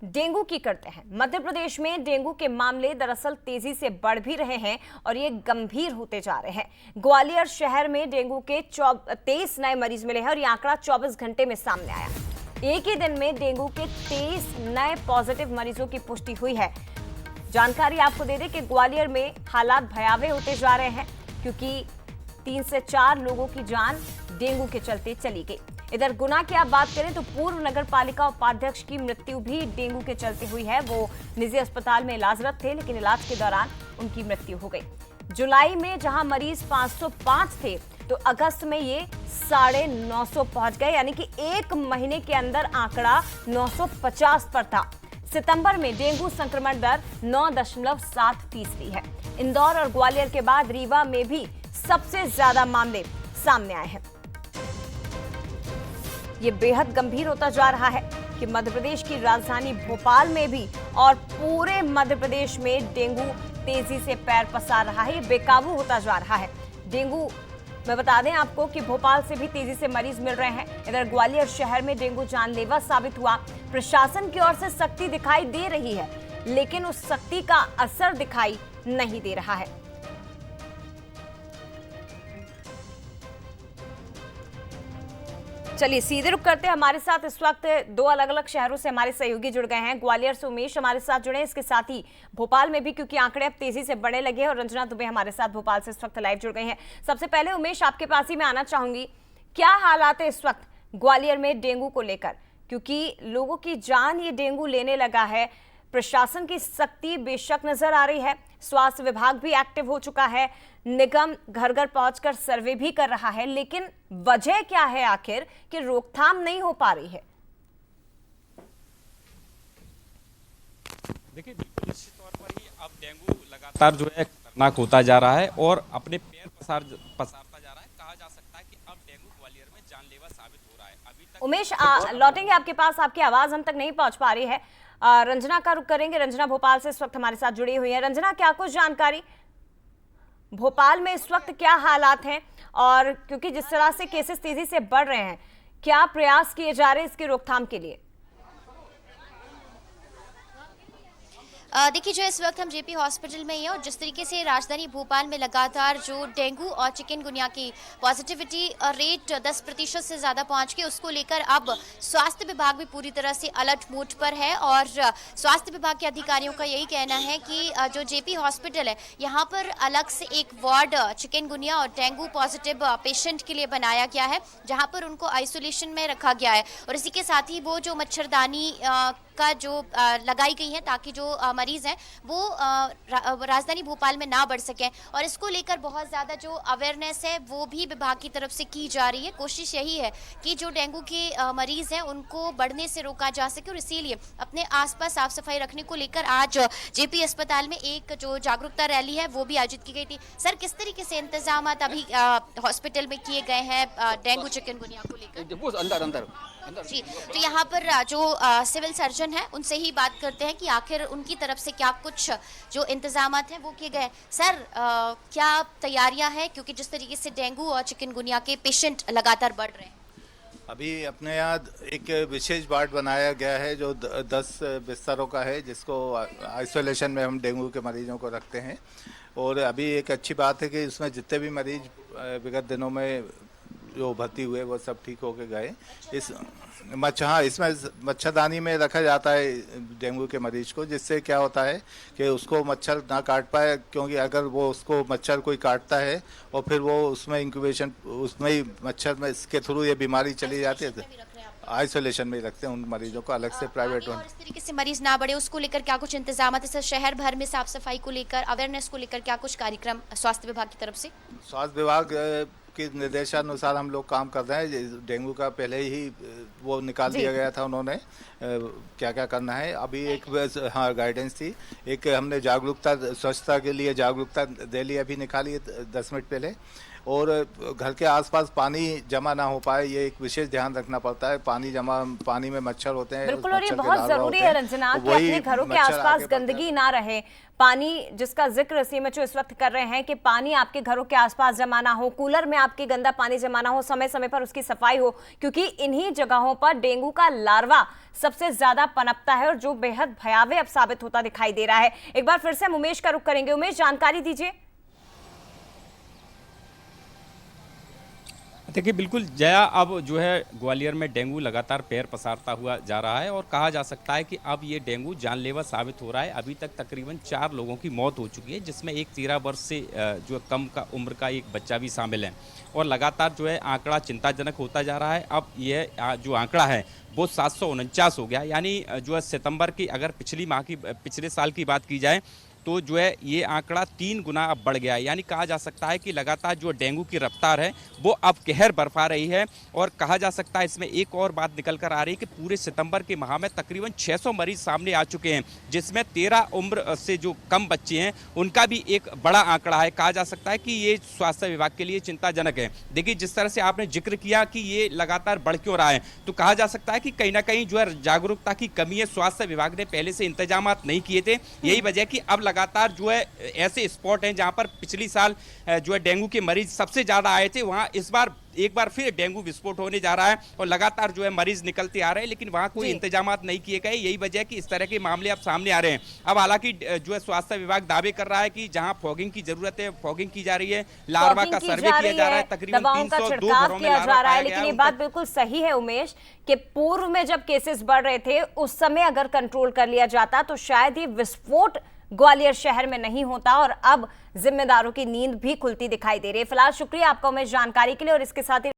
Dengue की करते हैं। मध्य प्रदेश में डेंगू के मामले दरअसल तेजी से बढ़ भी रहे हैं और ये गंभीर होते जा रहे हैं। ग्वालियर शहर में डेंगू के 23 नए मरीज मिले हैं और ये आंकड़ा 24 घंटे में सामने आया। एक ही दिन में डेंगू के 23 नए पॉजिटिव मरीजों की पुष्टि हुई है। जानकारी आपको दे दें कि ग्वालियर में हालात भयावह होते जा रहे हैं क्योंकि 3 से 4 लोगों की जान डेंगू के चलते चली गई। इधर गुना की आप बात करें तो पूर्व नगर पालिका उपाध्यक्ष की मृत्यु भी डेंगू के चलते हुई है। वो निजी अस्पताल में इलाजरत थे, लेकिन इलाज के दौरान उनकी मृत्यु हो गई। जुलाई में जहां मरीज 505 थे तो अगस्त में ये 950 पहुंच गए, यानी कि एक महीने के अंदर आंकड़ा 950 पर था। सितंबर में डेंगू संक्रमण दर 9.7% है। इंदौर और ग्वालियर के बाद रीवा में भी सबसे ज्यादा मामले सामने आए हैं। ये बेहद गंभीर होता जा रहा है कि मध्य प्रदेश की राजधानी भोपाल में भी और पूरे मध्य प्रदेश में डेंगू तेजी से पैर पसार रहा है, बेकाबू होता जा रहा है। डेंगू मैं बता दें आपको कि भोपाल से भी तेजी से मरीज मिल रहे हैं। इधर ग्वालियर शहर में डेंगू जानलेवा साबित हुआ। प्रशासन की ओर से सख्ती दिखाई दे रही है, लेकिन उस सख्ती का असर दिखाई नहीं दे रहा है। चलिए सीधे रुक करते हैं। हमारे साथ इस वक्त दो अलग अलग शहरों से हमारे सहयोगी जुड़ गए हैं। ग्वालियर से उमेश हमारे साथ जुड़े हैं, इसके साथ ही भोपाल में भी, क्योंकि आंकड़े अब तेजी से बढ़ने लगे हैं। और रंजना दुबे हमारे साथ भोपाल से इस वक्त लाइव जुड़ गए हैं। सबसे पहले उमेश, आपके पास ही मैं आना चाहूंगी, क्या हालात है इस वक्त ग्वालियर में डेंगू को लेकर, क्योंकि लोगों की जान ये डेंगू लेने लगा है। प्रशासन की सख्ती बेशक नजर आ रही है, स्वास्थ्य विभाग भी एक्टिव हो चुका है, निगम घर घर पहुंचकर सर्वे भी कर रहा है, लेकिन वजह क्या है आखिर कि रोकथाम नहीं हो पा रही है? देखिए, बिल्कुल निश्चित तौर पर ही अब डेंगू लगातार जो है खतरनाक होता जा रहा है और अपने पैर पसारता जा रहा है। कहा जा सकता है कि अब डेंगू ग्वालियर में जानलेवा साबित हो रहा है। अभी तक उमेश लौटेंगे आपके पास, आपकी आवाज हम तक नहीं पहुंच पा रही है। रंजना का रुख करेंगे। रंजना भोपाल से इस वक्त हमारे साथ जुड़ी हुई है। रंजना, क्या कुछ जानकारी भोपाल में इस वक्त क्या हालात हैं, और क्योंकि जिस तरह से केसेस तेजी से बढ़ रहे हैं, क्या प्रयास किए जा रहे हैं इसकी रोकथाम के लिए? देखिए, जो इस वक्त हम जेपी हॉस्पिटल में ही हैं और जिस तरीके से राजधानी भोपाल में लगातार जो डेंगू और चिकनगुनिया की पॉजिटिविटी रेट 10% से ज़्यादा पहुंच के, उसको लेकर अब स्वास्थ्य विभाग भी पूरी तरह से अलर्ट मोड पर है। और स्वास्थ्य विभाग के अधिकारियों का यही कहना है कि जो जेपी हॉस्पिटल है, यहाँ पर अलग से एक वार्ड चिकनगुनिया और डेंगू पॉजिटिव पेशेंट के लिए बनाया गया है, जहाँ पर उनको आइसोलेशन में रखा गया है। और इसी के साथ ही वो जो मच्छरदानी का जो लगाई गई है, ताकि जो मरीज हैं वो राजधानी भोपाल में ना बढ़ सकें। और इसको लेकर बहुत ज़्यादा जो अवेयरनेस है वो भी विभाग की तरफ से की जा रही है। कोशिश यही है कि जो डेंगू के मरीज हैं उनको बढ़ने से रोका जा सके, और इसीलिए अपने आसपास साफ सफाई रखने को लेकर आज जेपी अस्पताल में एक जो जागरूकता रैली है वो भी आयोजित की गई थी। सर, किस तरीके से इंतजाम अभी हॉस्पिटल में किए गए हैं डेंगू चिकनगुनिया को लेकर? जी, तो यहाँ पर जो सिविल सर्जन है उनसे ही बात करते हैं कि आखिर उनकी तरफ से क्या कुछ जो इंतजामात हैं वो किए गए। सर, क्या तैयारियां हैं, क्योंकि जिस तरीके से डेंगू और चिकनगुनिया के पेशेंट लगातार बढ़ रहे हैं? अभी अपने यहाँ एक विशेष वार्ड बनाया गया है जो 10 बिस्तरों का है, जिसको आइसोलेशन में हम डेंगू के मरीजों को रखते हैं। और अभी एक अच्छी बात है कि इसमें जितने भी मरीज विगत दिनों में जो भर्ती हुए वो सब ठीक होके गए। इसमें मच्छरदानी में रखा जाता है डेंगू के मरीज को, जिससे क्या होता है कि उसको मच्छर ना काट पाए, क्योंकि अगर वो उसको मच्छर कोई काटता है और फिर वो उसमें इंक्यूबेशन, उसमें ही मच्छर में इसके थ्रू ये बीमारी चली जाती है। आइसोलेशन में ही रखते हैं उन मरीजों को अलग से प्राइवेट। और इस तरीके से मरीज ना बढ़े उसको लेकर क्या कुछ इंतजाम है? शहर भर में साफ सफाई को लेकर, अवेयरनेस को लेकर क्या कुछ कार्यक्रम स्वास्थ्य विभाग की तरफ से? स्वास्थ्य विभाग के निर्देशानुसार हम लोग काम कर रहे हैं। डेंगू का पहले ही वो निकाल दिया गया था उन्होंने, क्या क्या करना है। अभी एक गाइडेंस थी, एक हमने जागरूकता, स्वच्छता के लिए जागरूकता रैली अभी निकाली है 10 मिनट पहले। और घर के आसपास पानी जमा ना हो पाए, ये एक विशेष ध्यान रखना पड़ता है। पानी में मच्छर होते हैं, बिल्कुल, और ये मच्छर के बहुत लार्वा जरूरी होते है हैं, रंजना तो कि वही अपने घरों के मच्छर आसपास आगे बढ़ते हैं। गंदगी ना रहे। पानी जिसका जिक्र सीएमएचओ इस वक्त कर रहे हैं कि पानी आपके घरों के आसपास जमा ना हो, कूलर में आपके गंदा पानी जमा ना हो, समय समय पर उसकी सफाई हो, क्योंकि इन्हीं जगहों पर डेंगू का लार्वा सबसे ज्यादा पनपता है और जो बेहद भयावह अब साबित होता दिखाई दे रहा है। एक बार फिर से हम उमेश का रुख करेंगे। उमेश, जानकारी दीजिए। देखिए बिल्कुल जया, अब जो है ग्वालियर में डेंगू लगातार पैर पसारता हुआ जा रहा है और कहा जा सकता है कि अब ये डेंगू जानलेवा साबित हो रहा है। अभी तक तकरीबन 4 लोगों की मौत हो चुकी है, जिसमें एक 13 वर्ष से जो कम का उम्र का एक बच्चा भी शामिल है और लगातार जो है आंकड़ा चिंताजनक होता जा रहा है। अब यह जो आंकड़ा है वो 749 हो गया, यानी जो है सितंबर की अगर पिछले साल की बात की जाए तो जो है ये आंकड़ा 3 गुना अब बढ़ गया है। यानी कहा जा सकता है कि लगातार जो डेंगू की रफ्तार है वो अब कहर बरपा रही है। और कहा जा सकता है इसमें एक और बात निकल कर आ रही है कि पूरे सितंबर के माह में तकरीबन 600 मरीज सामने आ चुके हैं, जिसमें 13 उम्र से जो कम बच्चे हैं उनका भी एक बड़ा आंकड़ा है। कहा जा सकता है कि ये स्वास्थ्य विभाग के लिए चिंताजनक है। देखिए जिस तरह से आपने जिक्र किया कि ये लगातार बढ़ क्यों रहा है, तो कहा जा सकता है कि कहीं ना कहीं जो है जागरूकता की कमी है। स्वास्थ्य विभाग ने पहले से इंतजाम नहीं किए थे, यही वजह कि अब लगातार जो है ऐसे स्पॉट हैं जहां पर पिछली साल जो है डेंगू के मरीज सबसे ज्यादा आए थे, वहां इस बार एक बार फिर डेंगू विस्फोट होने जा रहा है और लगातार जो है मरीज निकलते आ रहे हैं, लेकिन वहां कोई इंतजाम नहीं किए गए। यही वजह है कि इस तरह के मामले अब सामने आ रहे हैं। अब हालांकि जो है स्वास्थ्य विभाग दावे कर रहा है कि जहां फॉगिंग की जरूरत है फॉगिंग की जा रही है, लार्वा का सर्वे किया जा रहा है, तकरीबन 302 घरों में लार्वा पाया लेकिन गया ये है। बात बिल्कुल सही है उमेश कि पूर्व में जब केसेस बढ़ रहे थे उस समय अगर कंट्रोल कर लिया जाता तो शायद ये विस्फोट ग्वालियर शहर में नहीं होता और अब जिम्मेदारों की नींद भी खुलती दिखाई दे रही है। फिलहाल शुक्रिया आपका उमेश जानकारी के लिए और इसके साथ ही